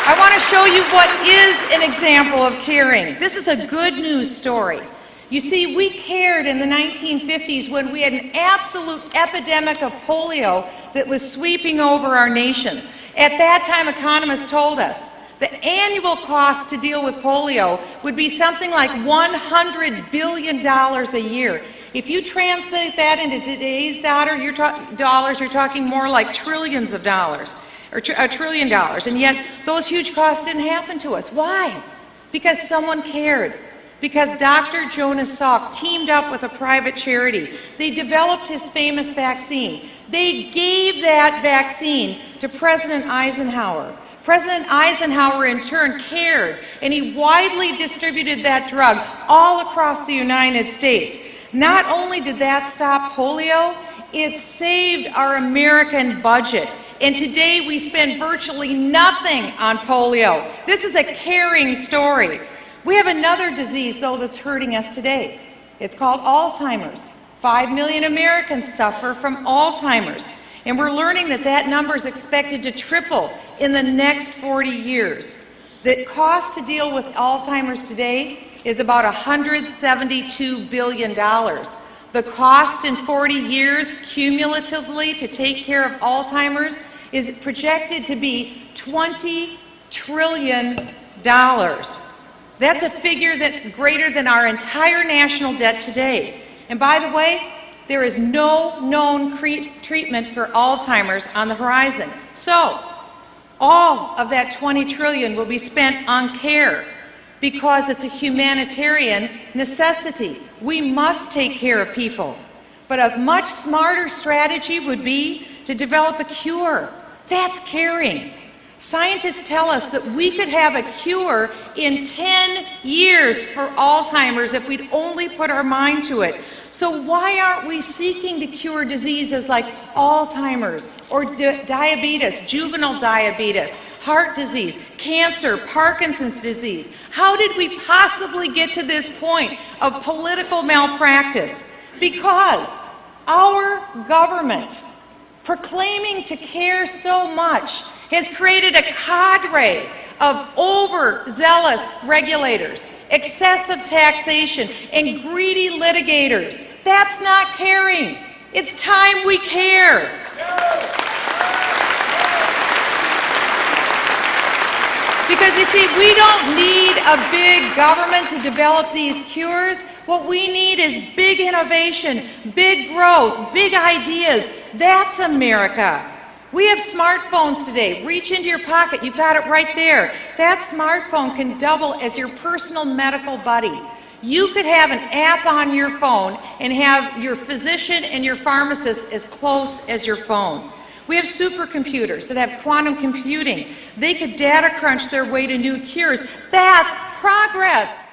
I want to show you what is an example of caring. This is a good news story. You see, we cared in the 1950s when we had an absolute epidemic of polio that was sweeping over our nation. At that time, economists told us the annual cost to deal with polio would be something like $100 billion a year. If you translate that into today's dollars, you're talking more like trillions of dollars, or $1 trillion, and yet those huge costs didn't happen to us. Why? Because someone cared. Because Dr. Jonas Salk teamed up with a private charity. They developed his famous vaccine. They gave that vaccine to President Eisenhower. President Eisenhower, in turn, cared, and he widely distributed that drug all across the United States. Not only did that stop polio, it saved our American budget. And today we spend virtually nothing on polio. This is a caring story. We have another disease, though, that's hurting us today. It's called Alzheimer's. 5 million Americans suffer from Alzheimer's. And we're learning that that number is expected to triple in the next 40 years. The cost to deal with Alzheimer's today is about $172 billion. The cost in 40 years cumulatively to take care of Alzheimer's is projected to be $20 trillion. That's a figure that's greater than our entire national debt today. And by the way, there is no known treatment for Alzheimer's on the horizon. So, all of that $20 trillion will be spent on care because it's a humanitarian necessity. We must take care of people. But a much smarter strategy would be to develop a cure. That's caring. Scientists tell us that we could have a cure in 10 years for Alzheimer's if we'd only put our mind to it. So why aren't we seeking to cure diseases like Alzheimer's or diabetes, juvenile diabetes, heart disease, cancer, Parkinson's disease? How did we possibly get to this point of political malpractice? Because our government, proclaiming to care so much, has created a cadre of overzealous regulators, excessive taxation, and greedy litigators. That's not caring. It's time we care. Because you see, we don't need a big government to develop these cures. What we need is big innovation, big growth, big ideas. That's America. We have smartphones today. Reach into your pocket. You've got it right there. That smartphone can double as your personal medical buddy. You could have an app on your phone and have your physician and your pharmacist as close as your phone. We have supercomputers that have quantum computing. They could data crunch their way to new cures. That's progress.